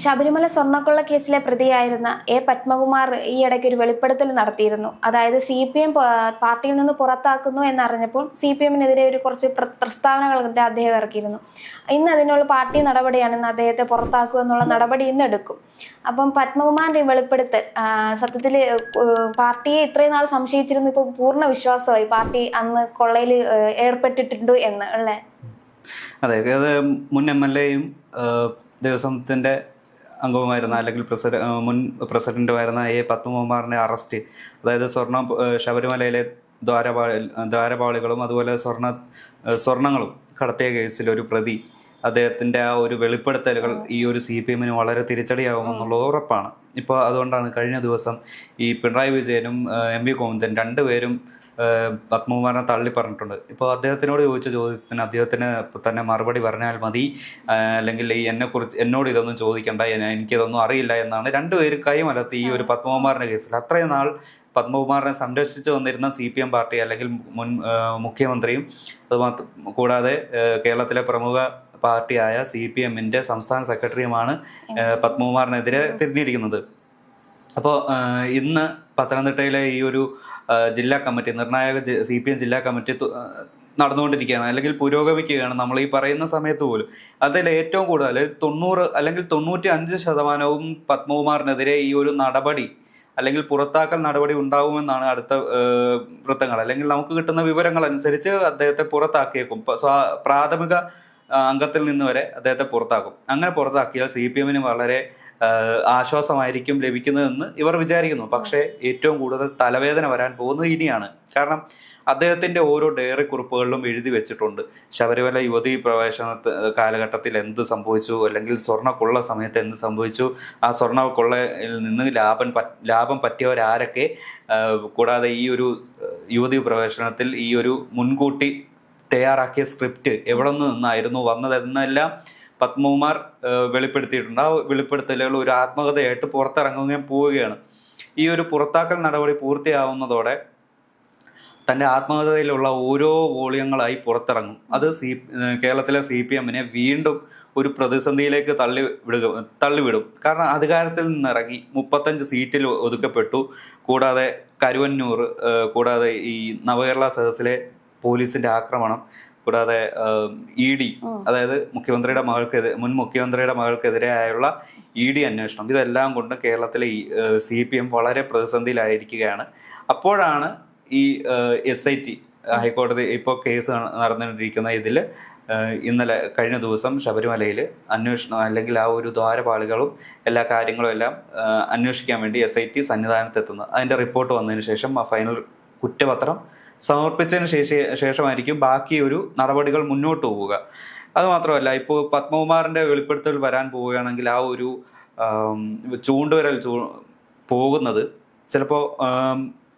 ശബരിമല സ്വർണ്ണക്കൊള്ള കേസിലെ പ്രതിയായിരുന്ന പത്മകുമാർ ഈ ഇടയ്ക്ക് ഒരു വെളിപ്പെടുത്തൽ നടത്തിയിരുന്നു. അതായത് CPM പാർട്ടിയിൽ നിന്ന് പുറത്താക്കുന്നു എന്നറിഞ്ഞപ്പോൾ CPM-നെതിരെ ഒരു കുറച്ച് പ്രസ്താവനകൾ അദ്ദേഹം ഇറക്കിയിരുന്നു. ഇന്ന് അതിനുള്ള പാർട്ടി നടപടിയാണ്, ഇന്ന് അദ്ദേഹത്തെ പുറത്താക്കുക എന്നുള്ള നടപടി ഇന്ന് എടുക്കും. അപ്പം പത്മകുമാറിന്റെ ഈ വെളിപ്പെടുത്തൽ സത്യത്തിൽ പാർട്ടിയെ ഇത്രയും നാൾ സംശയിച്ചിരുന്നു, ഇപ്പോൾ പൂർണ്ണ വിശ്വാസമായി പാർട്ടി അന്ന് കൊള്ളയിൽ ഏർപ്പെട്ടിട്ടുണ്ട് എന്ന് അല്ലേ? അതെ, അത് മുൻ MLA-യും ദേവസ്വത്തിന്റെ അംഗവുമായിരുന്ന അല്ലെങ്കിൽ മുൻ പ്രസിഡന്റുമായിരുന്ന പത്മകുമാറിന്റെ അറസ്റ്റ്, അതായത് ശബരിമലയിലെ ദ്വാരപാളികളും അതുപോലെ സ്വർണങ്ങളും കടത്തിയ കേസിൽ ഒരു പ്രതി, അദ്ദേഹത്തിന്റെ ആ ഒരു വെളിപ്പെടുത്തലുകൾ ഈ ഒരു CPM-ന് വളരെ തിരിച്ചടിയാകുമെന്നുള്ളത് ഉറപ്പാണ്. ഇപ്പോൾ അതുകൊണ്ടാണ് കഴിഞ്ഞ ദിവസം ഈ പിണറായി വിജയനും MV ഗോവിന്ദൻ രണ്ടുപേരും പത്മകുമാറിനെ തള്ളി പറഞ്ഞിട്ടുണ്ട്. ഇപ്പോൾ അദ്ദേഹത്തിനോട് ചോദിച്ച ചോദ്യത്തിന് അദ്ദേഹത്തിന് തന്നെ മറുപടി പറഞ്ഞാൽ മതി, അല്ലെങ്കിൽ എന്നോട് ഇതൊന്നും ചോദിക്കണ്ട, എനിക്കിതൊന്നും അറിയില്ല എന്നാണ് രണ്ടുപേരും കൈമലർത്തി ഈ ഒരു പത്മകുമാറിന്റെ കേസിൽ. അത്രയും നാൾ പത്മകുമാറിനെ സംരക്ഷിച്ചു വന്നിരുന്ന CPM പാർട്ടി അല്ലെങ്കിൽ മുൻ മുഖ്യമന്ത്രിയും കൂടാതെ കേരളത്തിലെ പ്രമുഖ പാർട്ടിയായ CPM-ന്റെ സംസ്ഥാന സെക്രട്ടറിയുമാണ് പത്മകുമാറിനെതിരെ തിരിഞ്ഞിരിക്കുന്നത്. അപ്പോൾ ഇന്ന് പത്തനംതിട്ടയിലെ ഈ ഒരു ജില്ലാ കമ്മിറ്റി, നിർണായക CPM ജില്ലാ കമ്മിറ്റി നടന്നുകൊണ്ടിരിക്കുകയാണ്, അല്ലെങ്കിൽ പുരോഗമിക്കുകയാണ് നമ്മൾ ഈ പറയുന്ന സമയത്ത് പോലും. അതിൽ ഏറ്റവും കൂടുതൽ 90 അല്ലെങ്കിൽ 95% പത്മകുമാറിനെതിരെ ഈ ഒരു നടപടി അല്ലെങ്കിൽ പുറത്താക്കൽ നടപടി ഉണ്ടാകുമെന്നാണ് അടുത്ത വൃത്തങ്ങൾ, അല്ലെങ്കിൽ നമുക്ക് കിട്ടുന്ന വിവരങ്ങൾ അനുസരിച്ച് അദ്ദേഹത്തെ പുറത്താക്കിയേക്കും. പ്രാഥമിക അംഗത്തിൽ നിന്ന് വരെ അദ്ദേഹത്തെ പുറത്താക്കും. അങ്ങനെ പുറത്താക്കിയാൽ CPM-ന് വളരെ ആശ്വാസമായിരിക്കും ലഭിക്കുന്നതെന്ന് ഇവർ വിചാരിക്കുന്നു. പക്ഷേ ഏറ്റവും കൂടുതൽ തലവേദന വരാൻ പോകുന്നത് ഇനിയാണ്. കാരണം അദ്ദേഹത്തിന്റെ ഓരോ ഡയറി കുറിപ്പുകളിലും എഴുതി വെച്ചിട്ടുണ്ട് ശബരിമല യുവതീ പ്രവേശന കാലഘട്ടത്തിൽ എന്ത് സംഭവിച്ചു, അല്ലെങ്കിൽ സ്വർണ്ണക്കൊള്ള സമയത്ത് എന്ത് സംഭവിച്ചു, ആ സ്വർണ്ണക്കൊള്ളയിൽ നിന്ന് ലാഭം പറ്റിയവരാരൊക്കെ, കൂടാതെ ഈ ഒരു യുവതീ പ്രവേശനത്തിൽ ഈ ഒരു മുൻകൂട്ടി തയ്യാറാക്കിയ സ്ക്രിപ്റ്റ് എവിടെ നിന്നായിരുന്നു വന്നതെന്നെല്ലാം പത്മകുമാർ വെളിപ്പെടുത്തിയിട്ടുണ്ട്. ആ വെളിപ്പെടുത്തലുകൾ ഒരു ആത്മകഥയായിട്ട് പുറത്തിറങ്ങുകയും പോവുകയാണ്. ഈ ഒരു പുറത്താക്കൽ നടപടി പൂർത്തിയാവുന്നതോടെ തൻ്റെ ആത്മകഥയിലുള്ള ഓരോ വോളിയങ്ങളായി പുറത്തിറങ്ങും. അത് കേരളത്തിലെ CPM-നെ വീണ്ടും ഒരു പ്രതിസന്ധിയിലേക്ക് തള്ളിവിടും. കാരണം അധികാരത്തിൽ നിന്നിറങ്ങി 35 സീറ്റിൽ ഒതുക്കപ്പെട്ടു. കൂടാതെ കരുവന്നൂർ, കൂടാതെ ഈ നവകേരള സദസ്സിലെ പോലീസിന്റെ ആക്രമണം, കൂടാതെ ED, അതായത് മുൻ മുഖ്യമന്ത്രിയുടെ മകൾക്കെതിരെയായുള്ള ED അന്വേഷണം, ഇതെല്ലാം കൊണ്ട് കേരളത്തിലെ CPM വളരെ പ്രതിസന്ധിയിലായിരിക്കുകയാണ്. അപ്പോഴാണ് ഈ SIT ഹൈക്കോടതി ഇപ്പോൾ കേസ് നടന്നുകൊണ്ടിരിക്കുന്ന ഇതിൽ ഇന്നലെ കഴിഞ്ഞ ദിവസം ശബരിമലയിൽ അന്വേഷണം, അല്ലെങ്കിൽ ആ ഒരു ദ്വാരപാളികളും എല്ലാ കാര്യങ്ങളും എല്ലാം അന്വേഷിക്കാൻ വേണ്ടി SIT സന്നിധാനത്തെത്തുന്നത്. അതിന്റെ റിപ്പോർട്ട് വന്നതിന് ശേഷം ആ ഫൈനൽ കുറ്റപത്രം സമർപ്പിച്ചതിന് ശേഷമായിരിക്കും ബാക്കി ഒരു നടപടികൾ മുന്നോട്ട് പോവുക. അതുമാത്രമല്ല, ഇപ്പോൾ പത്മകുമാറിന്റെ വെളിപ്പെടുത്തൽ വരാൻ പോവുകയാണെങ്കിൽ ആ ഒരു ചൂണ്ടുവിരൽ പോകുന്നത് ചിലപ്പോൾ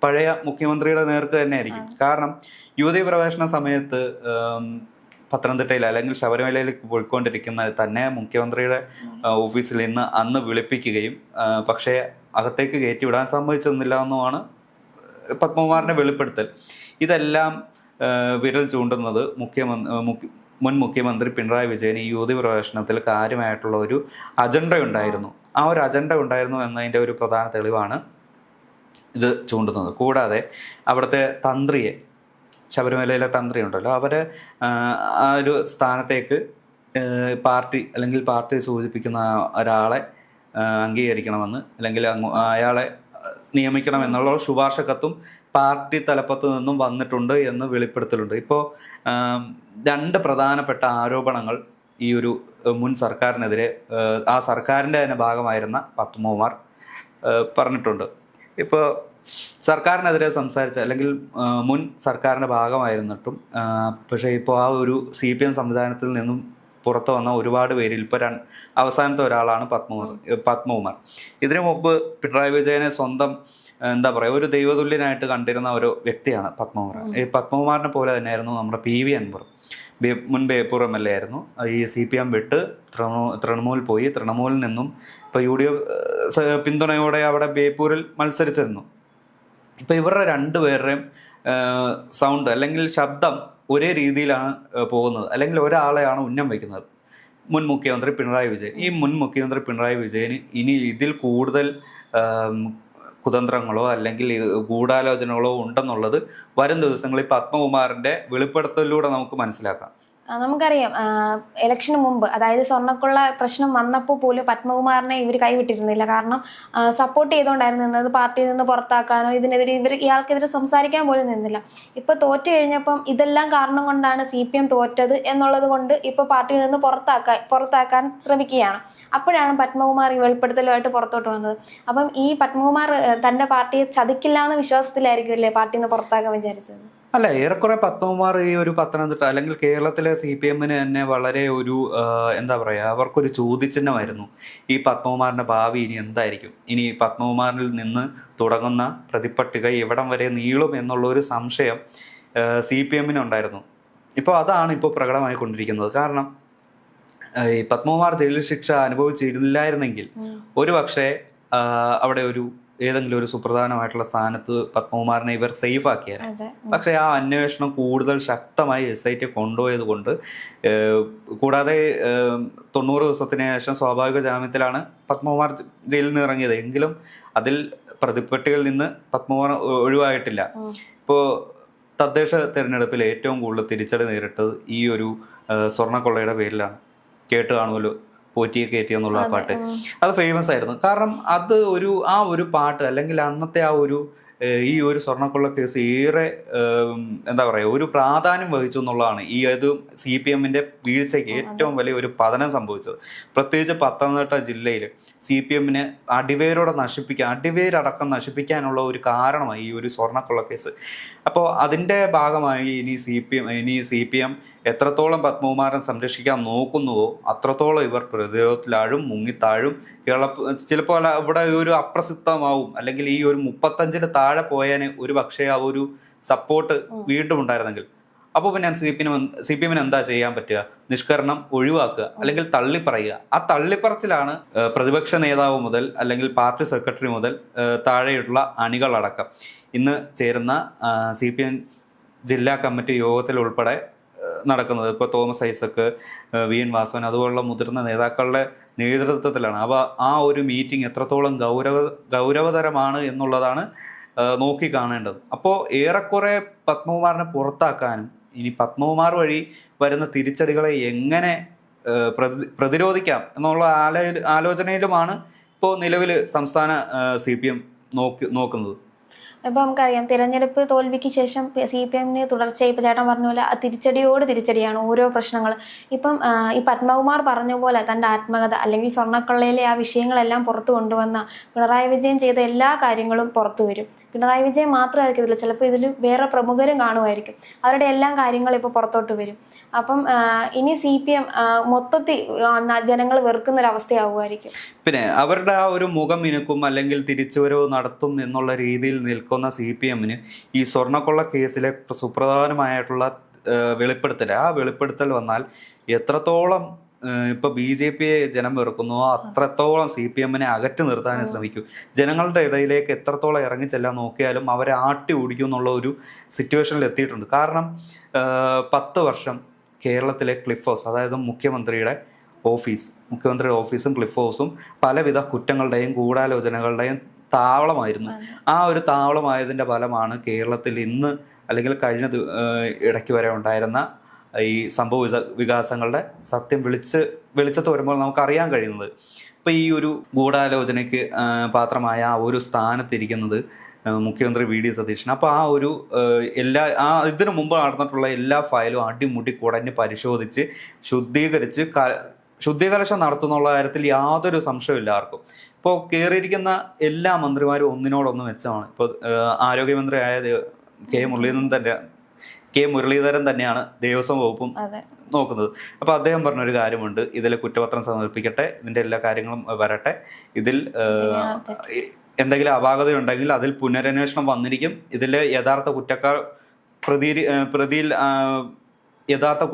പഴയ മുഖ്യമന്ത്രിയുടെ നേർക്ക് തന്നെ ആയിരിക്കും. കാരണം യുവതീ പ്രവേശന സമയത്ത് പത്തനംതിട്ടയിൽ അല്ലെങ്കിൽ ശബരിമലയിലേക്ക് പോയിക്കൊണ്ടിരിക്കുന്ന തന്നെ മുഖ്യമന്ത്രിയുടെ ഓഫീസിൽ നിന്ന് അന്ന് വിളിപ്പിക്കുകയും പക്ഷേ അകത്തേക്ക് കയറ്റിവിടാൻ സമ്മതിച്ചെന്നില്ല എന്നുമാണ് പത്മകുമാറിന്റെ വെളിപ്പെടുത്തൽ. ഇതെല്ലാം വിരൽ ചൂണ്ടുന്നത് മുൻ മുഖ്യമന്ത്രി പിണറായി വിജയൻ ഈ യുവതി പ്രവേശനത്തിൽ കാര്യമായിട്ടുള്ള ഒരു അജണ്ട ഉണ്ടായിരുന്നു. ആ ഒരു അജണ്ട ഉണ്ടായിരുന്നു എന്നതിൻ്റെ ഒരു പ്രധാന തെളിവാണ് ഇത് ചൂണ്ടുന്നത്. കൂടാതെ അവിടുത്തെ തന്ത്രിയെ, ശബരിമലയിലെ തന്ത്രി ഉണ്ടല്ലോ, അവരെ ആ ഒരു സ്ഥാനത്തേക്ക് പാർട്ടി സൂചിപ്പിക്കുന്ന ഒരാളെ അംഗീകരിക്കണമെന്ന്, അല്ലെങ്കിൽ അയാളെ നിയമിക്കണം എന്നുള്ള ശുപാർശ കത്തും പാർട്ടി തലപ്പത്ത് നിന്നും വന്നിട്ടുണ്ട് എന്ന് വെളിപ്പെടുത്തലുണ്ട്. ഇപ്പോൾ 2 പ്രധാനപ്പെട്ട ആരോപണങ്ങൾ ഈ ഒരു മുൻ സർക്കാരിനെതിരെ ആ സർക്കാരിൻ്റെ തന്നെ ഭാഗമായിരുന്ന പത്മകുമാർ പറഞ്ഞിട്ടുണ്ട്. ഇപ്പോൾ സർക്കാരിനെതിരെ സംസാരിച്ച, അല്ലെങ്കിൽ മുൻ സർക്കാരിൻ്റെ ഭാഗമായിരുന്നിട്ടും പക്ഷേ ഇപ്പോൾ ആ ഒരു CPM സംവിധാനത്തിൽ നിന്നും പുറത്തു വന്ന ഒരുപാട് പേരിൽ ഇപ്പോൾ അവസാനത്തെ ഒരാളാണ് പത്മകുമാർ. ഇതിനു മുമ്പ് പിണറായി വിജയനെ സ്വന്തം ഒരു ദൈവതുല്യനായിട്ട് കണ്ടിരുന്ന ഒരു വ്യക്തിയാണ് പത്മകുമാർ. ഈ പത്മകുമാറിനെ പോലെ തന്നെയായിരുന്നു നമ്മുടെ PV അൻവർ. മുൻ ബേപ്പൂർ MLA ആയിരുന്നു. ഈ CPM വിട്ട് തൃണമൂൽ പോയി. തൃണമൂലിൽ നിന്നും ഇപ്പോൾ UDF പിന്തുണയോടെ അവിടെ ബേപ്പൂരിൽ മത്സരിച്ചിരുന്നു. ഇപ്പം ഇവരുടെ രണ്ടുപേരുടെയും സൗണ്ട് അല്ലെങ്കിൽ ശബ്ദം ഒരേ രീതിയിലാണ് പോകുന്നത്, അല്ലെങ്കിൽ ഒരാളെയാണ് ഉന്നം വയ്ക്കുന്നത്. മുൻ മുഖ്യമന്ത്രി പിണറായി വിജയൻ. ഈ മുൻ മുഖ്യമന്ത്രി പിണറായി വിജയന് ഇനി ഇതിൽ കൂടുതൽ കുതന്ത്രങ്ങളോ അല്ലെങ്കിൽ ഗൂഢാലോചനകളോ ഉണ്ടെന്നുള്ളത് വരും ദിവസങ്ങളിൽ പത്മകുമാറിന്റെ വെളിപ്പെടുത്തലിലൂടെ നമുക്ക് മനസ്സിലാക്കാം. നമുക്കറിയാം ഇലക്ഷന് മുമ്പ്, അതായത് സ്വർണ്ണക്കുള്ള പ്രശ്നം വന്നപ്പോൾ പോലും പത്മകുമാറിനെ ഇവർ കൈവിട്ടിരുന്നില്ല. കാരണം സപ്പോർട്ട് ചെയ്തുകൊണ്ടായിരുന്നു നിന്നത്. പാർട്ടിയിൽ നിന്ന് പുറത്താക്കാനോ ഇതിനെതിരെ ഇയാൾക്കെതിരെ സംസാരിക്കാൻ പോലും നിന്നില്ല. ഇപ്പൊ തോറ്റു കഴിഞ്ഞപ്പം ഇതെല്ലാം കാരണം കൊണ്ടാണ് CPM തോറ്റത് എന്നുള്ളത് കൊണ്ട് ഇപ്പൊ പാർട്ടിയിൽ നിന്ന് പുറത്താക്കാൻ ശ്രമിക്കുകയാണ്. അപ്പോഴാണ് പത്മകുമാർ ഈ വെളിപ്പെടുത്തലുമായിട്ട് പുറത്തോട്ട് വന്നത്. അപ്പം ഈ പത്മകുമാർ തന്റെ പാർട്ടിയെ ചതിക്കില്ല എന്ന വിശ്വാസത്തിലായിരിക്കും അല്ലേ പാർട്ടിയിൽ നിന്ന് പുറത്താക്കാൻ വിചാരിച്ചത്? അല്ല, ഏറെക്കുറെ പത്മകുമാർ ഈ ഒരു പത്തനംതിട്ട അല്ലെങ്കിൽ കേരളത്തിലെ CPM-ന് തന്നെ വളരെ ഒരു എന്താ പറയുക, അവർക്കൊരു ചോദ്യചിഹ്നമായിരുന്നു ഈ പത്മകുമാറിന്റെ ഭാവി ഇനി എന്തായിരിക്കും, ഇനി പത്മകുമാറിൽ നിന്ന് തുടങ്ങുന്ന പ്രതിപട്ടിക എവിടം വരെ നീളും എന്നുള്ള ഒരു സംശയം CPM-ന് ഉണ്ടായിരുന്നു. ഇപ്പോൾ അതാണ് ഇപ്പോൾ പ്രകടമായിക്കൊണ്ടിരിക്കുന്നത്. കാരണം ഈ പത്മകുമാർ ജയിൽ ശിക്ഷ അനുഭവിച്ചിരുന്നില്ലായിരുന്നെങ്കിൽ ഒരു പക്ഷേ അവിടെ ഏതെങ്കിലും ഒരു സുപ്രധാനമായിട്ടുള്ള സ്ഥാനത്ത് പത്മകുമാറിനെ ഇവർ സേഫ് ആക്കിയായിരുന്നു. പക്ഷെ ആ അന്വേഷണം കൂടുതൽ ശക്തമായി SIT കൊണ്ടുപോയത് കൊണ്ട്, കൂടാതെ 90 ദിവസത്തിന് ശേഷം സ്വാഭാവിക ജാമ്യത്തിലാണ് പത്മകുമാർ ജയിലിൽ നിന്ന് ഇറങ്ങിയത്. എങ്കിലും അതിൽ പ്രതിപട്ടികയിൽ നിന്ന് പത്മകുമാർ ഒഴിവായിട്ടില്ല. ഇപ്പോൾ തദ്ദേശ തെരഞ്ഞെടുപ്പിൽ ഏറ്റവും കൂടുതൽ തിരിച്ചടി നേരിട്ടത് ഈ ഒരു സ്വർണ്ണക്കൊള്ളയുടെ പേരിലാണ്. കേട്ട് കാണുമല്ലോ, പോറ്റിയെ കയറ്റി എന്നുള്ള ആ പാട്ട്. അത് ഫേമസ് ആയിരുന്നു. കാരണം അത് ആ ഒരു പാട്ട് അല്ലെങ്കിൽ അന്നത്തെ ഈ ഒരു സ്വർണ്ണക്കൊള്ള കേസ് ഏറെ എന്താ പറയുക ഒരു പ്രാധാന്യം വഹിച്ചു എന്നുള്ളതാണ് ഈ CPM-ന്റെ വീഴ്ചയ്ക്ക് ഏറ്റവും വലിയ ഒരു പതനം സംഭവിച്ചത്. പ്രത്യേകിച്ച് പത്തനംതിട്ട ജില്ലയിൽ CPM-നെ അടിവേരടക്കം നശിപ്പിക്കാനുള്ള ഒരു കാരണമായി ഈ ഒരു സ്വർണ്ണക്കൊള്ള കേസ്. അപ്പോൾ അതിൻ്റെ ഭാഗമായി ഇനി CPM എത്രത്തോളം പത്മകുമാരനെ സംരക്ഷിക്കാൻ നോക്കുന്നുവോ അത്രത്തോളം ഇവർ പ്രതിരോധത്തിലാഴും, മുങ്ങിത്താഴും. ചിലപ്പോൾ ഇവിടെ ഒരു അപ്രസിദ്ധമാവും, അല്ലെങ്കിൽ ഈ ഒരു 35-ന് താഴെ പോയാൽ ഒരു പക്ഷേ ആ ഒരു സപ്പോർട്ട് വീണ്ടും ഉണ്ടായിരുന്നെങ്കിൽ അപ്പോൾ പിന്നെ CPM-ന് എന്താ ചെയ്യാൻ പറ്റുക? നിഷ്കരണം ഒഴിവാക്കുക, അല്ലെങ്കിൽ തള്ളിപ്പറയുക. ആ തള്ളിപ്പറച്ചിലാണ് പ്രതിപക്ഷ നേതാവ് മുതൽ അല്ലെങ്കിൽ പാർട്ടി സെക്രട്ടറി മുതൽ താഴെയുള്ള അണികളടക്കം ഇന്ന് ചേരുന്ന CPM ജില്ലാ കമ്മിറ്റി യോഗത്തിൽ ഉൾപ്പെടെ നടക്കുന്നത്. ഇപ്പോൾ തോമസ് ഐസക്ക്, VN വാസവൻ അതുപോലുള്ള മുതിർന്ന നേതാക്കളുടെ നേതൃത്വത്തിലാണ്. അപ്പോൾ ആ ഒരു മീറ്റിംഗ് എത്രത്തോളം ഗൗരവതരമാണ് എന്നുള്ളതാണ് നോക്കി കാണേണ്ടത്. അപ്പോൾ ഏറെക്കുറെ പത്മകുമാറിനെ പുറത്താക്കാനും ഇനി പത്മകുമാർ വഴി വരുന്ന തിരിച്ചടികളെ എങ്ങനെ പ്രതിരോധിക്കാം എന്നുള്ള ആലോചനയിലുമാണ് ഇപ്പോൾ നിലവിൽ സംസ്ഥാന CPM നോക്കുന്നത്. ഇപ്പം നമുക്കറിയാം, തിരഞ്ഞെടുപ്പ് തോൽവിക്ക് ശേഷം CPM-ന് തുടർച്ചയായി ഇപ്പം ചേട്ടൻ പറഞ്ഞ പോലെ തിരിച്ചടിയോട് തിരിച്ചടിയാണ് ഓരോ പ്രശ്നങ്ങൾ. ഇപ്പം ഈ പത്മകുമാർ പറഞ്ഞ പോലെ തൻ്റെ ആത്മകഥ അല്ലെങ്കിൽ സ്വർണ്ണക്കൊള്ളയിലെ ആ വിഷയങ്ങളെല്ലാം പുറത്തു കൊണ്ടുവന്ന പിണറായി വിജയൻ ചെയ്ത എല്ലാ കാര്യങ്ങളും പുറത്തു വരും. പിണറായി വിജയൻ മാത്രമായിരിക്കും ഇതിൽ, ചിലപ്പോൾ ഇതിൽ വേറെ പ്രമുഖരും കാണുമായിരിക്കും. അവരുടെ എല്ലാം കാര്യങ്ങളും ഇപ്പോൾ പുറത്തോട്ട് വരും. അപ്പം ഇനി CPM മൊത്തത്തിൽ ജനങ്ങൾ വെറുക്കുന്നൊരവസ്ഥയാവുമായിരിക്കും. പിന്നെ അവരുടെ ആ ഒരു മുഖം മിനുക്കും അല്ലെങ്കിൽ തിരിച്ചുവരവ് നടത്തും എന്നുള്ള രീതിയിൽ നിൽക്കുന്ന CPM-ന് ഈ സ്വർണ്ണക്കൊള്ള കേസിലെ സുപ്രധാനമായിട്ടുള്ള വെളിപ്പെടുത്തൽ വന്നാൽ എത്രത്തോളം ഇപ്പൊ BJP-യെ ജനം വെറുക്കുന്നുവോ അത്രത്തോളം CPM-നെ അകറ്റി നിർത്താനും ശ്രമിക്കും. ജനങ്ങളുടെ ഇടയിലേക്ക് എത്രത്തോളം ഇറങ്ങിച്ചെല്ലാൻ നോക്കിയാലും അവരെ ആട്ടി ഓടിക്കും എന്നുള്ള ഒരു സിറ്റുവേഷനിൽ എത്തിയിട്ടുണ്ട്. കാരണം 10 വർഷം കേരളത്തിലെ ക്ലിഫ് ഹൗസ്, അതായത് മുഖ്യമന്ത്രിയുടെ ഓഫീസും ക്ലിഫ് ഹൗസും പലവിധ കുറ്റങ്ങളുടെയും ഗൂഢാലോചനകളുടെയും താവളമായിരുന്നു. ആ ഒരു താവളമായതിൻ്റെ ഫലമാണ് കേരളത്തിൽ ഇന്ന് അല്ലെങ്കിൽ കഴിഞ്ഞ ഇടയ്ക്ക് വരെ ഉണ്ടായിരുന്ന ഈ സംഭവ വികാസങ്ങളുടെ സത്യം വെളിച്ചത്ത് വരുമ്പോൾ നമുക്കറിയാൻ കഴിയുന്നത്. ഇപ്പം ഈ ഒരു ഗൂഢാലോചനയ്ക്ക് പാത്രമായ ആ ഒരു സ്ഥാനത്തിരിക്കുന്നത് മുഖ്യമന്ത്രി VD സതീശൻ. അപ്പോൾ ആ ഒരു ഇതിനു മുമ്പ് നടന്നിട്ടുള്ള എല്ലാ ഫയലും അടിമുടി കുടഞ്ഞ് പരിശോധിച്ച് ശുദ്ധീകരണം നടത്തുന്നുള്ള കാര്യത്തിൽ യാതൊരു സംശയമില്ല ആർക്കും. ഇപ്പോൾ കയറിയിരിക്കുന്ന എല്ലാ മന്ത്രിമാരും ഒന്നിനോടൊന്ന് മെച്ചമാണ്. ഇപ്പോൾ ആരോഗ്യമന്ത്രിയായ കെ മുരളീധരൻ തന്നെയാണ് ദേവസ്വം വകുപ്പും നോക്കുന്നത്. അപ്പോൾ അദ്ദേഹം പറഞ്ഞൊരു കാര്യമുണ്ട്, ഇതിൽ കുറ്റപത്രം സമർപ്പിക്കട്ടെ, ഇതിൻ്റെ എല്ലാ കാര്യങ്ങളും വരട്ടെ, ഇതിൽ എന്തെങ്കിലും അപാകതയുണ്ടെങ്കിൽ അതിൽ പുനരന്വേഷണം വന്നിരിക്കും, ഇതിൽ യഥാർത്ഥ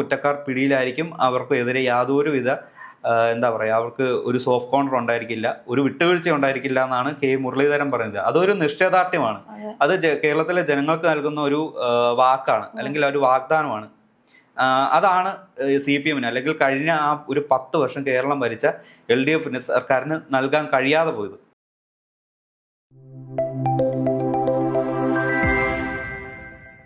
കുറ്റക്കാർ പിടിയിലായിരിക്കും, അവർക്കെതിരെ യാതൊരുവിധ എന്താ പറയുക അവർക്ക് ഒരു സോഫ്റ്റ് കോർണർ ഉണ്ടായിരിക്കില്ല, ഒരു വിട്ടുവീഴ്ച ഉണ്ടായിരിക്കില്ല എന്നാണ് കെ മുരളീധരൻ പറയുന്നത്. അതൊരു നിശ്ചയദാർഢ്യമാണ്. അത് കേരളത്തിലെ ജനങ്ങൾക്ക് നൽകുന്ന ഒരു വാക്കാണ് അല്ലെങ്കിൽ ഒരു വാഗ്ദാനമാണ്. അതാണ് CPM അല്ലെങ്കിൽ കഴിഞ്ഞ ആ ഒരു 10 വർഷം കേരളം ഭരിച്ച LDF സർക്കാരിന് നൽകാൻ കഴിയാതെ പോയത്.